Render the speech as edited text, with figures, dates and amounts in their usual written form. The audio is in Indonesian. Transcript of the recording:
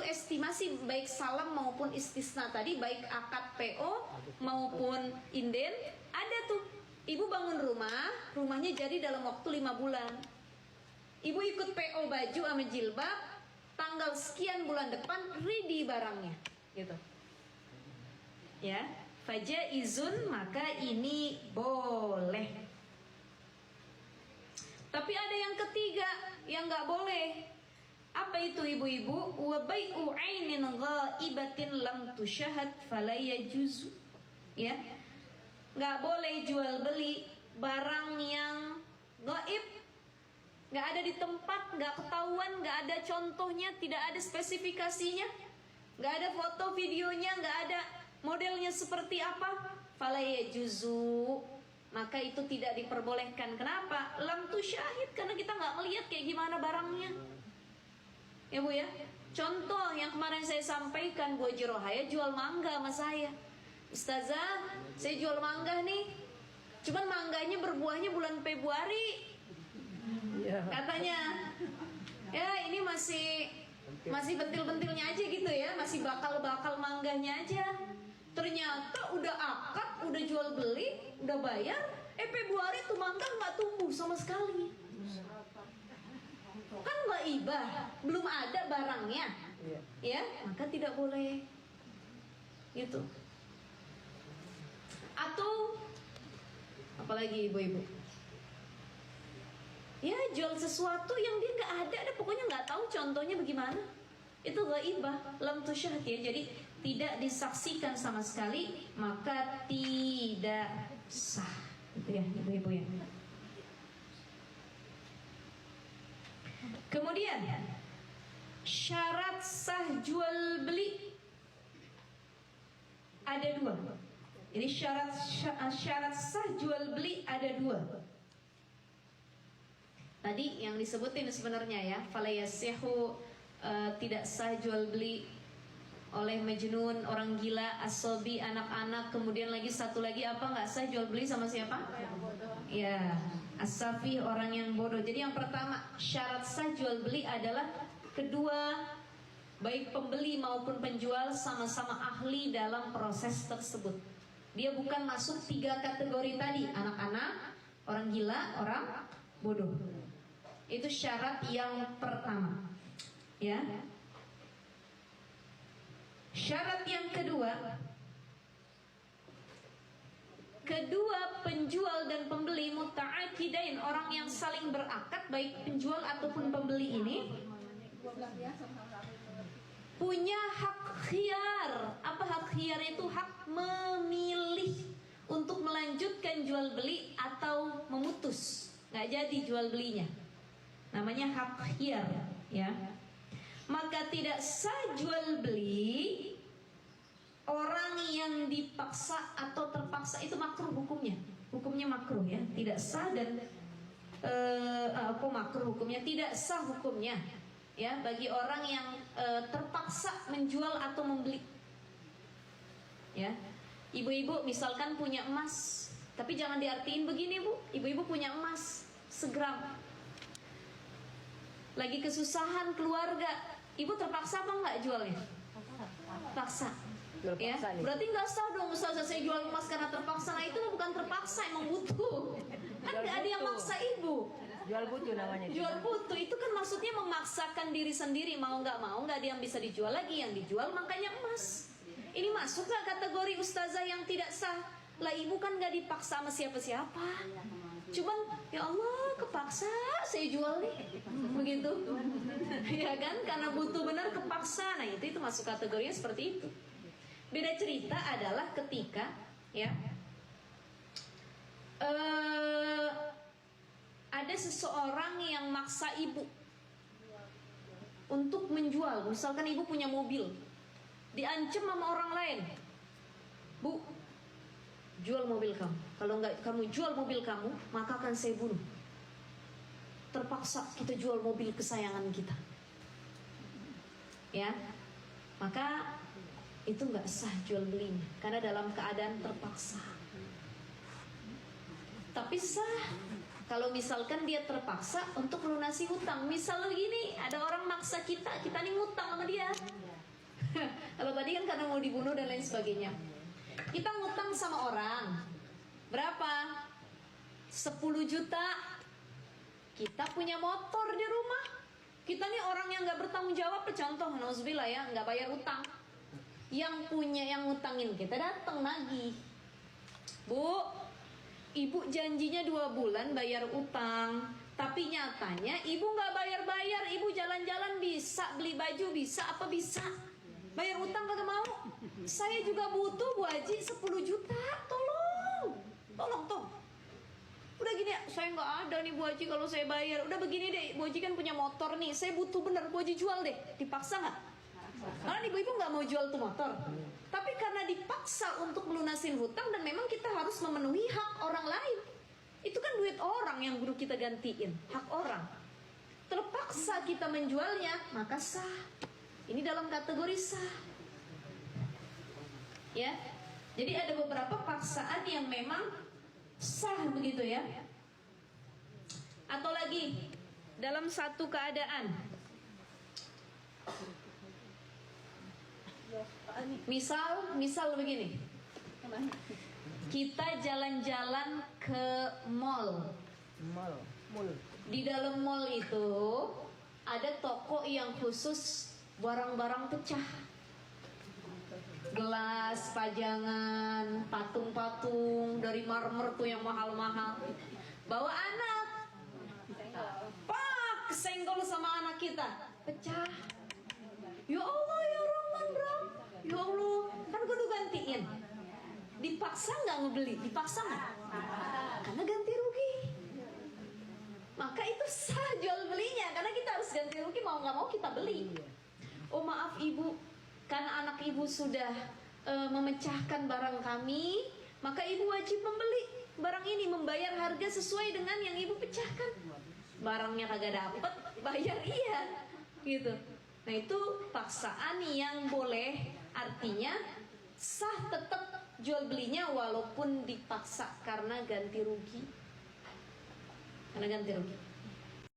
waktu estimasi baik salam maupun istisna tadi, baik akad PO maupun inden, ada tuh ibu bangun rumahnya jadi dalam waktu 5 bulan. Ibu ikut PO baju sama jilbab, tanggal sekian bulan depan ready barangnya, gitu. Ya, fajaizun, maka ini boleh. Tapi ada yang ketiga yang nggak boleh. Apa itu ibu-ibu? Wa bai'u 'ainin ghaibatin lam tusyahad fala yajuzu. Ya. Nggak boleh jual beli barang yang gaib, nggak ada di tempat, nggak ketahuan, nggak ada contohnya, tidak ada spesifikasinya, nggak ada foto videonya, nggak ada modelnya seperti apa, fala yajuzu, maka itu tidak diperbolehkan. Kenapa? Lam tusyahid, karena kita nggak melihat kayak gimana barangnya. Ya Bu ya. Contoh yang kemarin saya sampaikan, Bu Haji Rohaya jual mangga sama saya. Ustazah, saya jual mangga nih, cuman mangganya berbuahnya bulan Februari, katanya. Ya ini masih bentil-bentilnya aja gitu ya, masih bakal mangganya aja. Ternyata udah akad, udah jual beli, udah bayar, Februari tuh mangga nggak tumbuh sama sekali. Kan nggak ibah, belum ada barangnya, ya, maka tidak boleh gitu. Atau apalagi ibu-ibu, ya jual sesuatu yang dia nggak ada, pokoknya nggak tahu contohnya bagaimana, itu ghaibah, lam tusyahad ya, jadi tidak disaksikan sama sekali, maka tidak sah, itu ya ibu-ibu ya. Kemudian syarat sah jual beli ada 2. Jadi syarat sah jual beli ada 2. Tadi yang disebutin sebenarnya ya, falayasihu, tidak sah jual beli oleh majnun, orang gila, asobi, anak-anak. Kemudian lagi satu lagi apa, nggak sah jual beli sama siapa? Ya, asafi, orang yang bodoh. Jadi yang pertama syarat sah jual beli adalah kedua, baik pembeli maupun penjual sama-sama ahli dalam proses tersebut. Dia bukan masuk 3 kategori tadi, anak-anak, orang gila, orang bodoh. Itu syarat yang pertama. Ya. Syarat yang kedua, penjual dan pembeli muta'aqidain, orang yang saling berakad, baik penjual ataupun pembeli ini punya hak khiyar. Apa hak khiyar itu? Hak memilih untuk melanjutkan jual beli atau memutus, nggak jadi jual belinya. Namanya hak khiyar, ya. Maka tidak sah jual beli orang yang dipaksa atau terpaksa, itu makruh hukumnya. Hukumnya makruh ya, tidak sah. Dan makruh hukumnya, tidak sah hukumnya ya bagi orang yang terpaksa menjual atau membeli. Ya, ibu-ibu misalkan punya emas, tapi jangan diartiin begini Bu, ibu-ibu punya emas segram, lagi kesusahan keluarga, ibu terpaksa apa enggak jualnya? Paksa. Ya, berarti nggak sah dong Ustazah saya jual emas karena terpaksa. Nah itu bukan terpaksa, emang butuh. Kan nggak ada yang maksa ibu. Jual butuh namanya. Jual butuh itu kan maksudnya memaksakan diri sendiri, mau nggak ada yang bisa dijual lagi, yang dijual makanya emas. Ini masuk nggak kategori Ustazah yang tidak sah? Lah ibu kan nggak dipaksa sama siapa-siapa. Cuman ya Allah kepaksa saya jual nih, begitu. Ya kan, karena butuh benar kepaksa. Nah itu masuk kategorinya seperti itu. Beda cerita adalah ketika ya ada seseorang yang maksa ibu untuk menjual. Misalkan ibu punya mobil, diancam sama orang lain, Bu, jual mobil kamu. Kalau nggak kamu jual mobil kamu, maka akan saya bunuh. Terpaksa kita jual mobil kesayangan kita, ya, maka itu nggak sah jual belinya karena dalam keadaan terpaksa. Tapi sah kalau misalkan dia terpaksa untuk melunasi hutang. Misal gini, ada orang maksa kita nih ngutang sama dia, Tadi kan karena mau dibunuh dan lain sebagainya. Kita ngutang sama orang, berapa? 10 juta. Kita punya motor di rumah. Kita nih orang yang gak bertanggung jawab. Contoh, nauzubillah ya, gak bayar utang. Yang punya, yang ngutangin kita datang nagih. Bu, ibu janjinya 2 bulan bayar utang, tapi nyatanya ibu gak bayar-bayar. Ibu jalan-jalan bisa, beli baju bisa, apa bisa, bayar utang kagak mau. Saya juga butuh Bu Haji 10 juta. Tolong toh. Udah gini ya, saya nggak ada nih Bu Haji kalau saya bayar. Udah begini deh, Bu Haji kan punya motor nih, saya butuh bener, Bu Haji jual deh. Dipaksa nggak? Karena ibu-ibu nggak mau jual tuh motor, tapi karena dipaksa untuk melunasin hutang, dan memang kita harus memenuhi hak orang lain. Itu kan duit orang yang guru kita gantiin, hak orang. Terpaksa kita menjualnya, maka sah. Ini dalam kategori sah. Ya, jadi ada beberapa paksaan yang memang sah begitu ya. Atau lagi dalam satu keadaan, misal begini, kita jalan-jalan ke mall. Di dalam mall itu ada toko yang khusus barang-barang pecah, gelas, pajangan, patung-patung dari marmer tuh yang mahal-mahal. Bawa anak, pak, kesenggol sama anak kita, pecah. Ya Allah, ya Rahman, ya Allah, kan kudu gantiin. Dipaksa nggak ngebeli? Dipaksa nggak? Karena ganti rugi. Maka itu sah jual belinya, karena kita harus ganti rugi, mau nggak mau kita beli. Oh maaf ibu, karena anak ibu sudah memecahkan barang kami, maka ibu wajib membeli barang ini, membayar harga sesuai dengan yang ibu pecahkan. Barangnya kagak dapet, bayar iya, gitu. Nah itu paksaan yang boleh, artinya sah tetap jual belinya walaupun dipaksa karena ganti rugi. Karena ganti rugi.